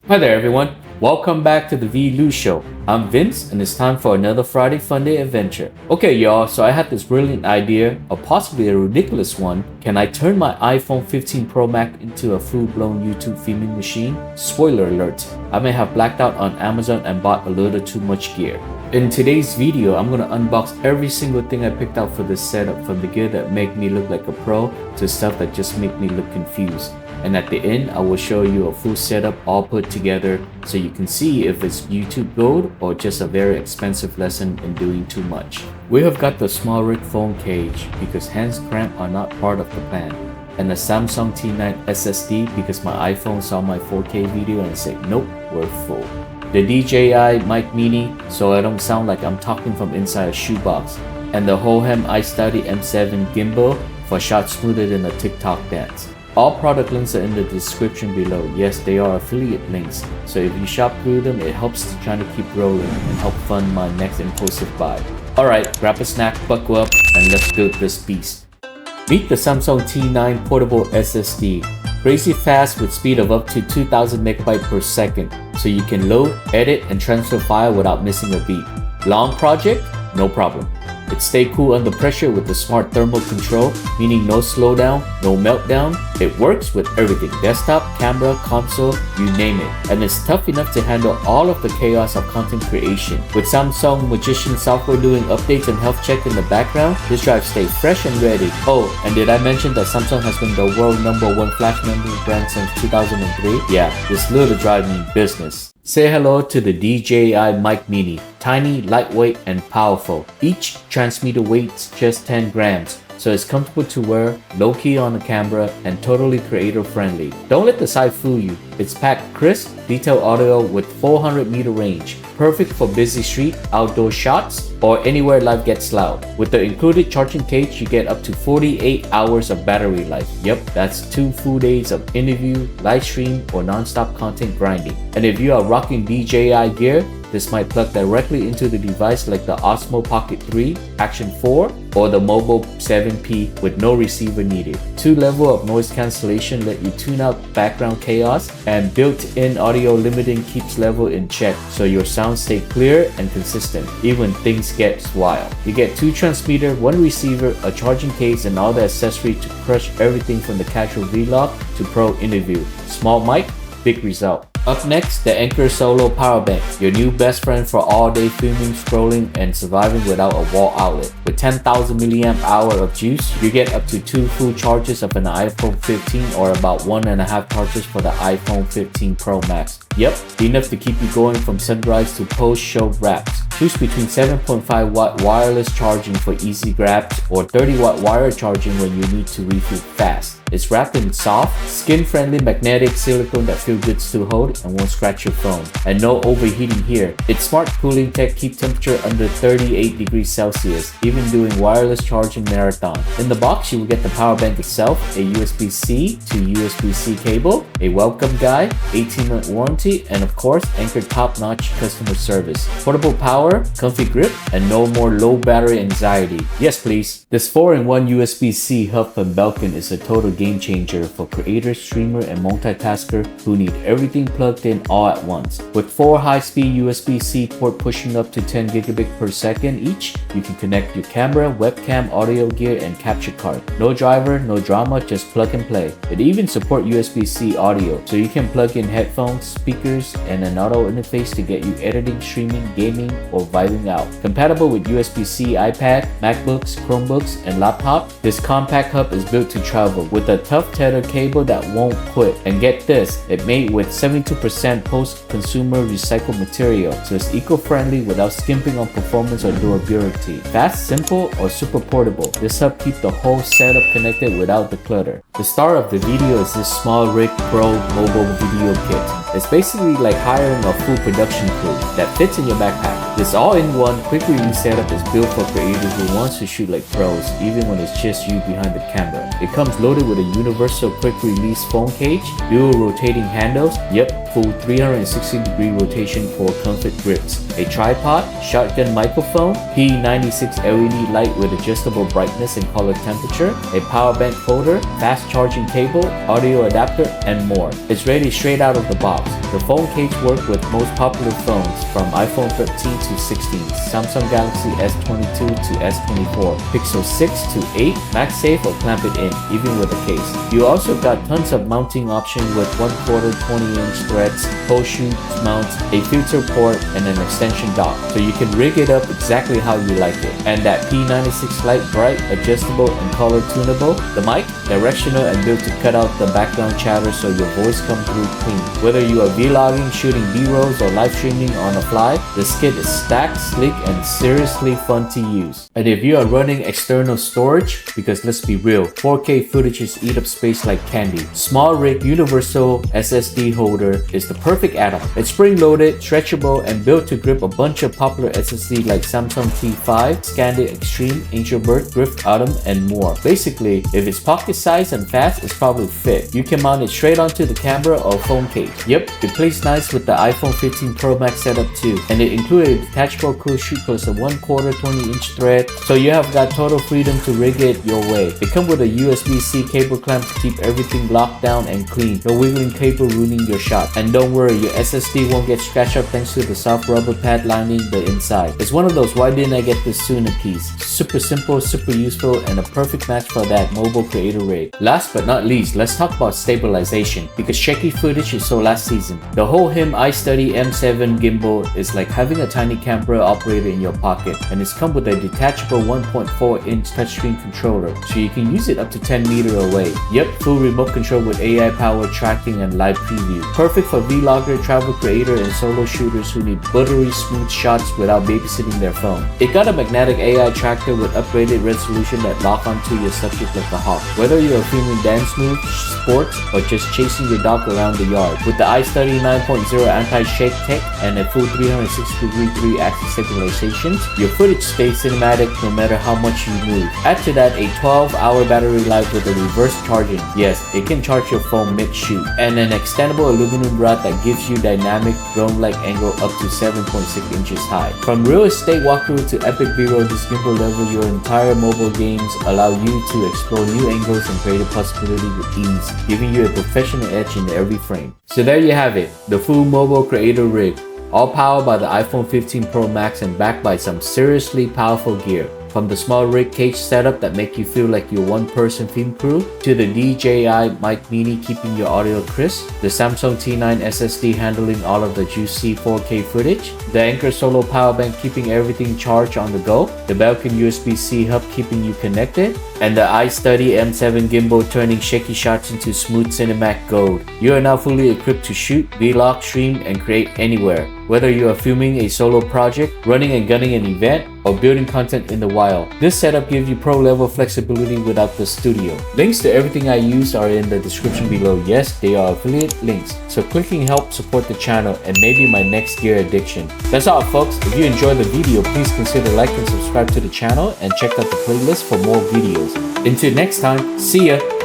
Hi there everyone, welcome back to TheViluShow. I'm Vince and it's time for another Friday Funday adventure. Okay y'all, so I had this brilliant idea, or possibly a ridiculous one. Can I turn my iPhone 15 Pro Max into a full-blown YouTube filming machine? Spoiler alert, I may have blacked out on Amazon and bought a little too much gear. In today's video, I'm gonna unbox every single thing I picked out for this setup, from the gear that make me look like a pro to stuff that just make me look confused. And at the end, I will show you a full setup all put together so you can see if it's YouTube gold or just a very expensive lesson in doing too much. We have got the SmallRig phone cage because hands cramp are not part of the plan, and the Samsung T9 SSD because my iPhone saw my 4K video and said nope, we're full. The DJI Mic Mini so I don't sound like I'm talking from inside a shoebox, and the Hohem iSteady M7 Gimbal for shots smoother than a TikTok dance. All product links are in the description below. Yes, they are affiliate links, so if you shop through them, it helps to try to keep rolling and help fund my next impulsive buy. Alright, grab a snack, buckle up, and let's build this beast. Meet the Samsung T9 portable SSD. Crazy fast with speed of up to 2000 MB per second, so you can load, edit, and transfer file without missing a beat. Long project? No problem. It stays cool under pressure with the smart thermal control, meaning no slowdown, no meltdown. It works with everything, desktop, camera, console, you name it. And it's tough enough to handle all of the chaos of content creation. With Samsung Magician software doing updates and health check in the background, this drive stays fresh and ready. Oh, and did I mention that Samsung has been the world #1 flash memory brand since 2003? Yeah, this little drive means business. Say hello to the DJI Mic Mini. Tiny, lightweight, and powerful. Each transmitter weighs just 10 grams, so it's comfortable to wear, low-key on the camera, and totally creator-friendly. Don't let the size fool you. It's packed crisp, detailed audio with 400-meter range. Perfect for busy street, outdoor shots, or anywhere life gets loud. With the included charging cage, you get up to 48 hours of battery life. Yep, that's 2 full days of interview, live stream, or non-stop content grinding. And if you are rocking DJI gear, this might plug directly into the device like the Osmo Pocket 3, Action 4, or the Mobile 7P with no receiver needed. 2 levels of noise cancellation let you tune out background chaos, and built-in audio limiting keeps level in check so your sound stay clear and consistent, even when things get wild. You get 2 transmitter, 1 receiver, a charging case, and all the accessories to crush everything from the casual vlog to pro interview. Small mic, big result. Up next, the Anker Solo Powerbank, your new best friend for all-day filming, scrolling, and surviving without a wall outlet. With 10,000 mAh of juice, you get up to 2 full charges of an iPhone 15 or about 1.5 charges for the iPhone 15 Pro Max. Yep, enough to keep you going from sunrise to post-show wraps. Choose between 7.5 watt wireless charging for easy grabs or 30 watt wire charging when you need to refuel fast. It's wrapped in soft, skin-friendly magnetic silicone that feels good to hold and won't scratch your phone. And no overheating here. Its smart cooling tech keeps temperature under 38 degrees Celsius, even doing wireless charging marathon. In the box, you will get the power bank itself, a USB-C to USB-C cable, a welcome guide, 18-month warranty, and of course, Anker top-notch customer service. Portable power, comfy grip, and no more low battery anxiety. Yes, please. This 4-in-1 USB-C hub from Belkin is a total game changer for creators, streamer, and multitasker who need everything plugged in all at once. With 4 high-speed USB-C port pushing up to 10 gigabit per second each, you can connect your camera, webcam, audio gear, and capture card. No driver, no drama, just plug and play. It even supports USB-C audio, so you can plug in headphones, speakers, and an auto interface to get you editing, streaming, gaming, or vibing out. Compatible with USB-C iPad, MacBooks, Chromebooks, and laptop, this compact hub is built to travel with a tough tether cable that won't quit. And get this, it's made with 72% post-consumer recycled material, so it's eco-friendly without skimping on performance or durability. Fast, simple, or super portable, this hub keeps the whole setup connected without the clutter. The star of the video is this SmallRig Pro mobile video kit. It's basically like hiring a full production crew that fits in your backpack. This all-in-one quick release setup is built for creators who want to shoot like pros, even when it's just you behind the camera. It comes loaded with a universal quick release phone cage, dual rotating handles, yep, full 360-degree rotation for comfort grips, a tripod, shotgun microphone, P96 LED light with adjustable brightness and color temperature, a power bank holder, fast charging cable, audio adapter, and more. It's ready straight out of the box. tops. The phone cage worked with most popular phones from iPhone 13 to 16, Samsung Galaxy S22 to S24, Pixel 6 to 8, MagSafe or clamp it in, even with a case. You also got tons of mounting options with 1/4 20-inch threads, pole shoot mounts, a filter port, and an extension dock, so you can rig it up exactly how you like it. And that P96 light, bright, adjustable, and color tunable. The mic, directional and built to cut out the background chatter so your voice comes through clean. Whether you are vlogging, shooting B-rolls, or live streaming on the fly, the skid is stacked, sleek, and seriously fun to use. And if you are running external storage, because let's be real, 4K footages eat up space like candy, SmallRig Universal SSD holder is the perfect add-on. It's spring-loaded, stretchable, and built to grip a bunch of popular SSD like Samsung T5, Scandia Extreme, Angelbert, Drift Atom, and more. Basically, if it's pocket size and fast, it's probably fit. You can mount it straight onto the camera or phone case. Yep, it plays nice with the iPhone 15 Pro Max setup too, and it included a detachable cool shoot plus a 1/4 20-inch thread, so you have got total freedom to rig it your way. It comes with a USB-C cable clamp to keep everything locked down and clean. No wiggling cable ruining your shot. And don't worry, your SSD won't get scratched up thanks to the soft rubber pad lining the inside. It's one of those why didn't I get this sooner piece. Super simple, super useful, and a perfect match for that mobile creator rig. Last but not least, let's talk about stabilization, because shaky footage is so last season. The Hohem iSteady M7 Gimbal is like having a tiny camera operator in your pocket, and it's come with a detachable 1.4-inch touchscreen controller, so you can use it up to 10 meters away. Yep, full remote control with AI-powered tracking and live preview. Perfect for vlogger, travel creator, and solo shooters who need buttery smooth shots without babysitting their phone. It got a magnetic AI tracker with upgraded resolution that lock onto your subject like a hawk. Whether you are filming dance moves, sports, or just chasing your dog around the yard. With the iSteady 9.0 anti-shake tech and a full 360-degree 3-axis stabilization, your footage stays cinematic no matter how much you move. Add to that a 12-hour battery life with a reverse charging. Yes, it can charge your phone mid-shoot. And an extendable aluminum rod that gives you dynamic drone-like angle up to 7.6 inches high. From real estate walkthrough to epic B-roll, this gimbal level your entire mobile games allow you to explore new angles and creative possibility with ease, giving you a professional edge in every frame. So there you have it, the full mobile creator rig, all powered by the iPhone 15 Pro Max and backed by some seriously powerful gear. From the SmallRig Cage setup that make you feel like you're one-person film crew, to the DJI Mic Mini keeping your audio crisp, the Samsung T9 SSD handling all of the juicy 4K footage, the Anker solo Powerbank keeping everything charged on the go, the Belkin USB-C hub keeping you connected, and the iSteady M7 Gimbal turning shaky shots into smooth cinematic gold. You are now fully equipped to shoot, vlog, stream, and create anywhere. Whether you are filming a solo project, running and gunning an event, or building content in the wild, this setup gives you pro-level flexibility without the studio. Links to everything I use are in the description below. Yes, they are affiliate links, so clicking helps support the channel and maybe my next gear addiction. That's all folks. If you enjoyed the video, please consider like and subscribe to the channel and check out the playlist for more videos. Until next time, see ya!